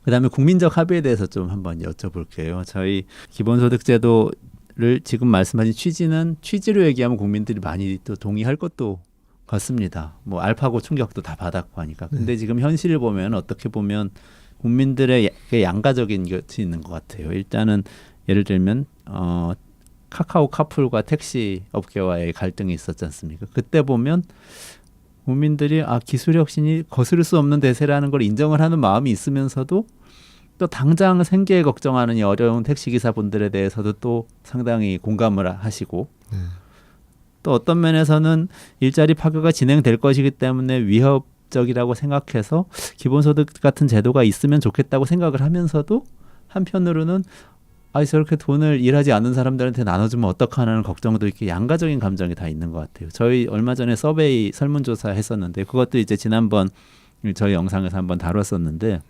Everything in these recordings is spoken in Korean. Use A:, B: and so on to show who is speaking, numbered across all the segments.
A: 그다음에 국민적 합의에 대해서 좀 한번 여쭤볼게요. 저희 기본소득제도를 지금 말씀하신 취지로 얘기하면 국민들이 많이 또 동의할 것도 같습니다. 뭐 알파고 충격도 다 받았고 하니까. 근데 지금 현실을 보면 어떻게 보면 국민들의 양가적인 것이 있는 것 같아요. 일단은 예를 들면 카카오 카풀과 택시 업계와의 갈등이 있었지 않습니까? 그때 보면 국민들이 기술 혁신이 거스를 수 없는 대세라는 걸 인정을 하는 마음이 있으면서도 또 당장 생계에 걱정하는 이 어려운 택시기사분들에 대해서도 또 상당히 공감을 하시고 또 어떤 면에서는 일자리 파괴가 진행될 것이기 때문에 위협적이라고 생각해서 기본소득 같은 제도가 있으면 좋겠다고 생각을 하면서도 한편으로는 저렇게 돈을 일하지 않는 사람들한테 나눠주면 어떡하라는 걱정도 이렇게 양가적인 감정이 다 있는 것 같아요. 저희 얼마 전에 서베이 설문조사 했었는데 그것도 이제 지난번 저희 영상에서 한번 다뤘었는데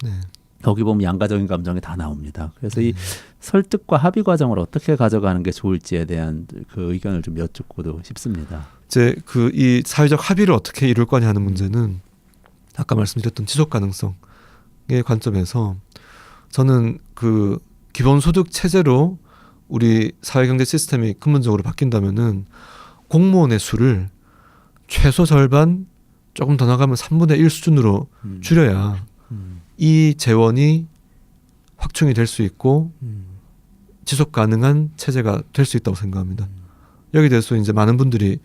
A: 거기 보면 양가적인 감정이 다 나옵니다. 그래서 이 설득과 합의 과정을 어떻게 가져가는 게 좋을지에 대한 그 의견을 좀 여쭙고도 싶습니다.
B: 이제 이 사회적 합의를 어떻게 이룰 거냐 하는 문제는 아까 말씀드렸던 지속 가능성의 관점에서 저는 기본소득 체제로 우리 사회경제 시스템이 근본적으로 바뀐다면은 공무원의 수를 최소 절반 조금 더 나가면 3분의 1 수준으로 줄여야 이 재원이 확충이 될 수 있고 지속 가능한 체제가 될 수 있다고 생각합니다. 여기에 대해서 이제 많은 분들이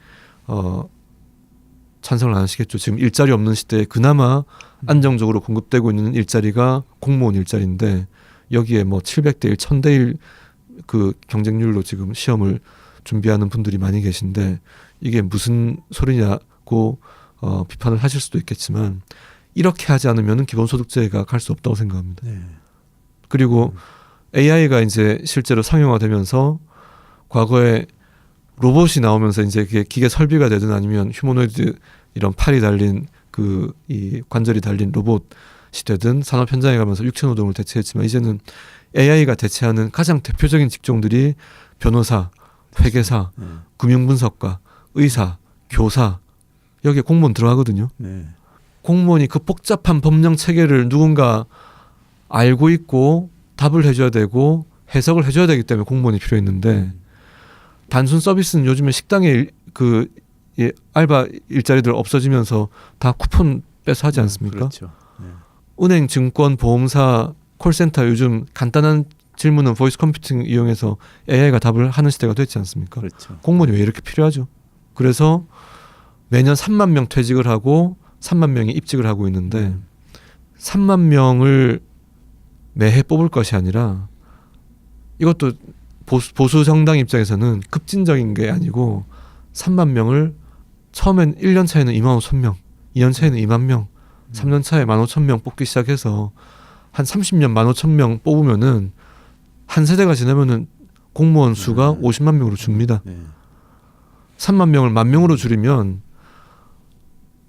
B: 찬성을 안 하시겠죠. 지금 일자리 없는 시대에 그나마 안정적으로 공급되고 있는 일자리가 공무원 일자리인데 여기에 뭐 700대 1, 1000대 1 그 경쟁률로 지금 시험을 준비하는 분들이 많이 계신데 이게 무슨 소리냐고 비판을 하실 수도 있겠지만 이렇게 하지 않으면 기본소득제가 갈 수 없다고 생각합니다. 그리고 AI가 이제 실제로 상용화되면서 과거에 로봇이 나오면서 이제 그게 기계 설비가 되든 아니면 휴머노이드 이런 팔이 달린 이 관절이 달린 로봇이 되든 산업 현장에 가면서 육체 노동을 대체했지만 이제는 AI가 대체하는 가장 대표적인 직종들이 변호사, 회계사, 금융분석가, 의사, 교사 여기에 공무원 들어가거든요. 공무원이 그 복잡한 법령 체계를 누군가 알고 있고 답을 해줘야 되고 해석을 해줘야 되기 때문에 공무원이 필요했는데 단순 서비스는 요즘에 식당에 알바 일자리들 없어지면서 다 쿠폰 빼서 하지 않습니까?
A: 그렇죠.
B: 은행, 증권, 보험사, 콜센터 요즘 간단한 질문은 보이스 컴퓨팅 이용해서 AI가 답을 하는 시대가 됐지 않습니까?
A: 그렇죠.
B: 공무원이 왜 이렇게 필요하죠? 그래서 매년 3만 명 퇴직을 하고 3만 명이 입직을 하고 있는데 3만 명을 매해 뽑을 것이 아니라 이것도 보수 정당 입장에서는 급진적인 게 아니고 3만 명을 처음엔 1년 차에는 2만 5천 명, 2년 차에는 2만 명, 3년 차에 1만 5천 명 뽑기 시작해서 한 30년 1만 5천 명 뽑으면은 한 세대가 지나면은 공무원 수가 50만 명으로 줍니다. 3만 명을 1만 명으로 줄이면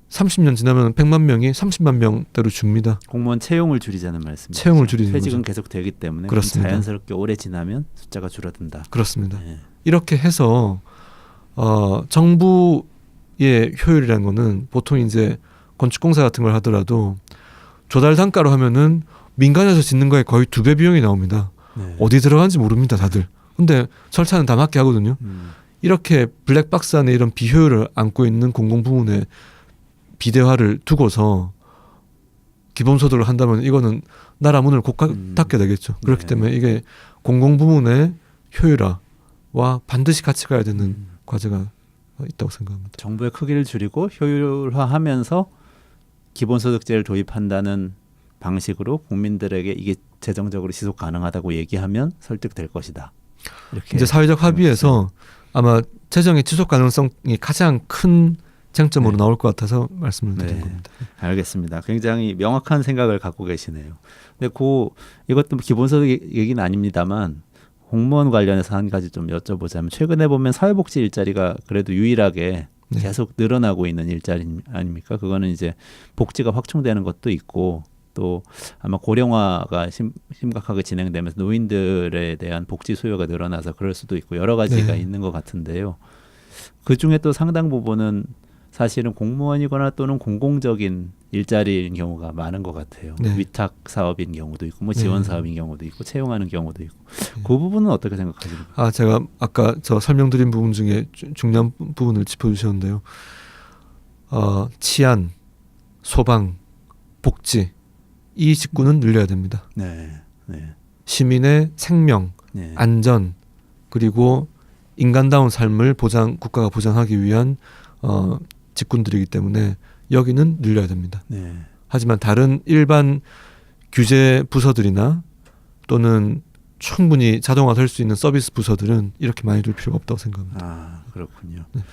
B: 30년 지나면 100만 명이 30만 명대로 줍니다.
A: 공무원 채용을 줄이자는 말씀이죠.
B: 채용을 줄이는
A: 퇴직은
B: 거죠.
A: 계속 되기 때문에
B: 그렇습니다.
A: 자연스럽게 오래 지나면 숫자가 줄어든다.
B: 그렇습니다. 이렇게 해서 정부의 효율이라는 거는 보통 이제 건축공사 같은 걸 하더라도 조달 단가로 하면은 민간에서 짓는 거에 거의 2배 비용이 나옵니다. 어디 들어간지 모릅니다, 다들. 근데 절차는 다 맞게 하거든요. 이렇게 블랙박스 안에 이런 비효율을 안고 있는 공공부문의 비대화를 두고서 기본소득을 한다면 이거는 나라 문을 곧 닫게 되겠죠. 그렇기 때문에 이게 공공부문의 효율화와 반드시 같이 가야 되는 과제가 있다고 생각합니다.
A: 정부의 크기를 줄이고 효율화하면서 기본소득제를 도입한다는 방식으로 국민들에게 이게 재정적으로 지속 가능하다고 얘기하면 설득될 것이다. 이렇게
B: 이제 사회적 합의에서 아마 재정의 지속 가능성이 가장 큰 쟁점으로 나올 것 같아서 말씀을 드린 겁니다.
A: 알겠습니다. 굉장히 명확한 생각을 갖고 계시네요. 근데 이것도 기본소득 얘기는 아닙니다만 공무원 관련해서 한 가지 좀 여쭤보자면 최근에 보면 사회복지 일자리가 그래도 유일하게 계속 늘어나고 있는 일자리 아닙니까? 그거는 이제 복지가 확충되는 것도 있고 또 아마 고령화가 심각하게 진행되면서 노인들에 대한 복지 수요가 늘어나서 그럴 수도 있고 여러 가지가 있는 것 같은데요. 그중에 또 상당 부분은 사실은 공무원이거나 또는 공공적인 일자리인 경우가 많은 것 같아요.
B: 네.
A: 위탁 사업인 경우도 있고, 뭐 지원
B: 네.
A: 사업인 경우도 있고, 채용하는 경우도 있고. 그 부분은 어떻게 생각하십니까?
B: 제가 아까 저 설명드린 부분 중에 중요한 부분을 짚어주셨는데요. 치안, 소방, 복지 이 직군은 늘려야 됩니다.
A: 네, 네,
B: 시민의 생명,
A: 네.
B: 안전 그리고 인간다운 삶을 국가가 보장하기 위한 직군들이기 때문에 여기는 늘려야 됩니다.
A: 네.
B: 하지만 다른 일반 규제 부서들이나 또는 충분히 자동화될 수 있는 서비스 부서들은 이렇게 많이 둘 필요가 없다고 생각합니다.
A: 그렇군요.
B: 네.